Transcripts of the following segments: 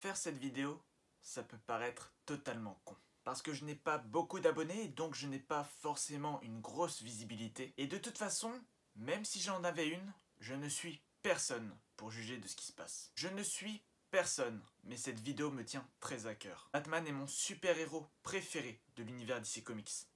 Faire cette vidéo, ça peut paraître totalement con. Parce que je n'ai pas beaucoup d'abonnés, donc je n'ai pas forcément une grosse visibilité. Et de toute façon, même si j'en avais une, je ne suis personne pour juger de ce qui se passe. Je ne suis personne, mais cette vidéo me tient très à cœur. Batman est mon super-héros préféré de l'univers DC Comics.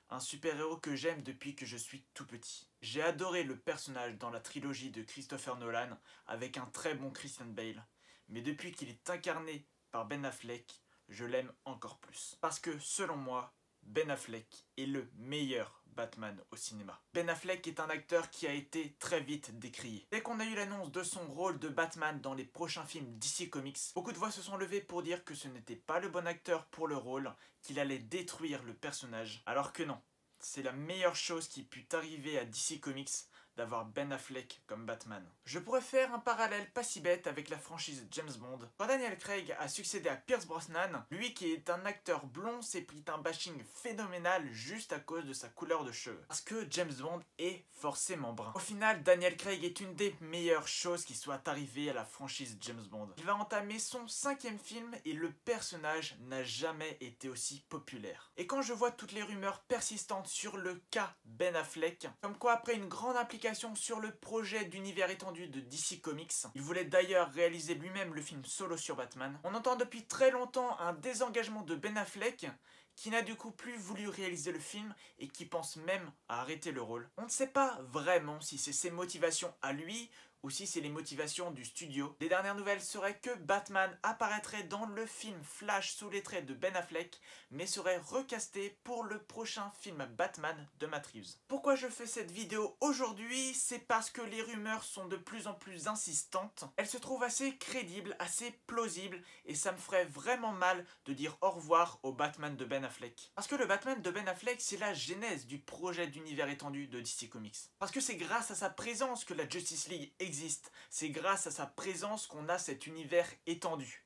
Un super-héros que j'aime depuis que je suis tout petit. J'ai adoré le personnage dans la trilogie de Christopher Nolan avec un très bon Christian Bale. Mais depuis qu'il est incarné par Ben Affleck, je l'aime encore plus. Parce que, selon moi, Ben Affleck est le meilleur Batman au cinéma. Ben Affleck est un acteur qui a été très vite décrié. Dès qu'on a eu l'annonce de son rôle de Batman dans les prochains films DC Comics, beaucoup de voix se sont levées pour dire que ce n'était pas le bon acteur pour le rôle, qu'il allait détruire le personnage. Alors que non, c'est la meilleure chose qui put arriver à DC Comics d'avoir Ben Affleck comme Batman. Je pourrais faire un parallèle pas si bête avec la franchise James Bond. Quand Daniel Craig a succédé à Pierce Brosnan, lui qui est un acteur blond s'est pris un bashing phénoménal juste à cause de sa couleur de cheveux. Parce que James Bond est forcément brun. Au final, Daniel Craig est une des meilleures choses qui soit arrivée à la franchise James Bond. Il va entamer son 5e film et le personnage n'a jamais été aussi populaire. Et quand je vois toutes les rumeurs persistantes sur le cas Ben Affleck, comme quoi après une grande implication sur le projet d'univers étendu de DC Comics. Il voulait d'ailleurs réaliser lui-même le film solo sur Batman. On entend depuis très longtemps un désengagement de Ben Affleck qui n'a du coup plus voulu réaliser le film et qui pense même à arrêter le rôle. On ne sait pas vraiment si c'est ses motivations à lui ou si c'est les motivations du studio. Les dernières nouvelles seraient que Batman apparaîtrait dans le film Flash sous les traits de Ben Affleck, mais serait recasté pour le prochain film Batman de Matt Reeves. Pourquoi je fais cette vidéo aujourd'hui? C'est parce que les rumeurs sont de plus en plus insistantes. Elles se trouvent assez crédibles, assez plausibles, et ça me ferait vraiment mal de dire au revoir au Batman de Ben Affleck. Parce que le Batman de Ben Affleck, c'est la genèse du projet d'univers étendu de DC Comics. Parce que c'est grâce à sa présence que la Justice League existe. C'est grâce à sa présence qu'on a cet univers étendu.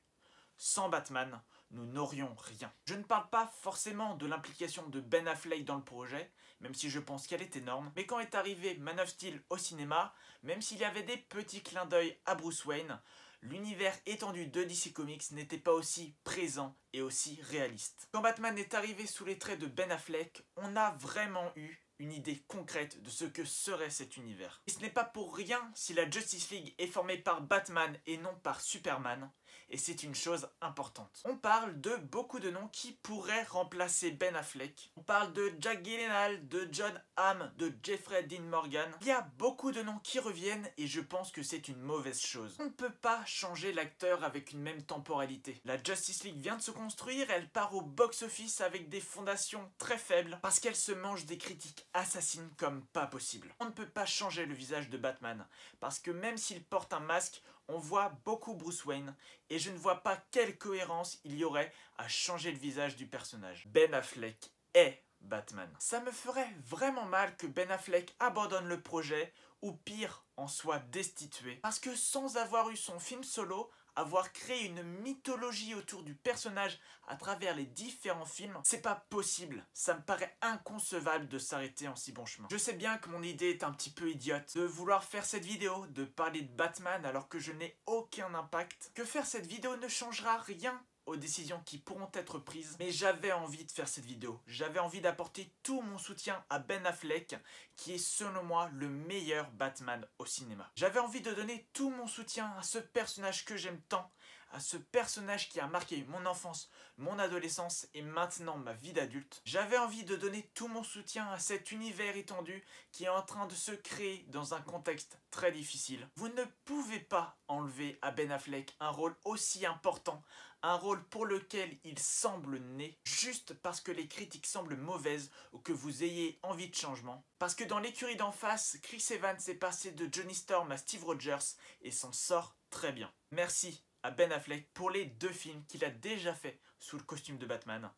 Sans Batman, nous n'aurions rien. Je ne parle pas forcément de l'implication de Ben Affleck dans le projet, même si je pense qu'elle est énorme, mais quand est arrivé Man of Steel au cinéma, même s'il y avait des petits clins d'œil à Bruce Wayne, l'univers étendu de DC Comics n'était pas aussi présent et aussi réaliste. Quand Batman est arrivé sous les traits de Ben Affleck, on a vraiment eu une idée concrète de ce que serait cet univers. Et ce n'est pas pour rien si la Justice League est formée par Batman et non par Superman, et c'est une chose importante. On parle de beaucoup de noms qui pourraient remplacer Ben Affleck. On parle de Jack Gyllenhaal, de John Hamm, de Jeffrey Dean Morgan. Il y a beaucoup de noms qui reviennent et je pense que c'est une mauvaise chose. On ne peut pas changer l'acteur avec une même temporalité. La Justice League vient de se construire, elle part au box-office avec des fondations très faibles parce qu'elle se mange des critiques assassine comme pas possible. On ne peut pas changer le visage de Batman, parce que même s'il porte un masque, on voit beaucoup Bruce Wayne, et je ne vois pas quelle cohérence il y aurait à changer le visage du personnage. Ben Affleck est Batman. Ça me ferait vraiment mal que Ben Affleck abandonne le projet, ou pire, en soit destitué. Parce que sans avoir eu son film solo, avoir créé une mythologie autour du personnage à travers les différents films, c'est pas possible. Ça me paraît inconcevable de s'arrêter en si bon chemin. Je sais bien que mon idée est un petit peu idiote, de vouloir faire cette vidéo, de parler de Batman alors que je n'ai aucun impact, que faire cette vidéo ne changera rien aux décisions qui pourront être prises, mais j'avais envie de faire cette vidéo. J'avais envie d'apporter tout mon soutien à Ben Affleck, qui est selon moi le meilleur Batman au cinéma. J'avais envie de donner tout mon soutien à ce personnage que j'aime tant, à ce personnage qui a marqué mon enfance, mon adolescence et maintenant ma vie d'adulte. J'avais envie de donner tout mon soutien à cet univers étendu qui est en train de se créer dans un contexte très difficile. Vous ne pouvez pas enlever à Ben Affleck un rôle aussi important, un rôle pour lequel il semble né, juste parce que les critiques semblent mauvaises ou que vous ayez envie de changement. Parce que dans l'écurie d'en face, Chris Evans est passé de Johnny Storm à Steve Rogers et s'en sort très bien. Merci à Ben Affleck pour les 2 films qu'il a déjà fait sous le costume de Batman.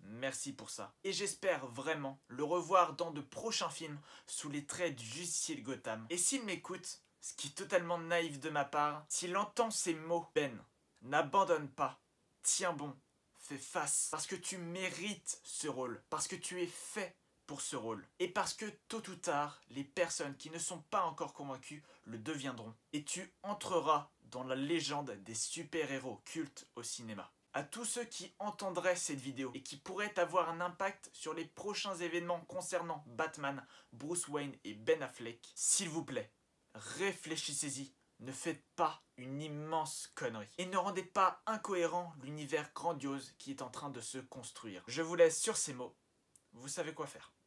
Merci pour ça. Et j'espère vraiment le revoir dans de prochains films sous les traits du justicier de Gotham. Et s'il m'écoute, ce qui est totalement naïf de ma part, s'il entend ces mots, Ben, n'abandonne pas, tiens bon, fais face, parce que tu mérites ce rôle, parce que tu es fait pour ce rôle. Et parce que tôt ou tard, les personnes qui ne sont pas encore convaincues le deviendront. Et tu entreras dans la légende des super-héros cultes au cinéma. À tous ceux qui entendraient cette vidéo et qui pourraient avoir un impact sur les prochains événements concernant Batman, Bruce Wayne et Ben Affleck, s'il vous plaît, réfléchissez-y. Ne faites pas une immense connerie. Et ne rendez pas incohérent l'univers grandiose qui est en train de se construire. Je vous laisse sur ces mots. Vous savez quoi faire.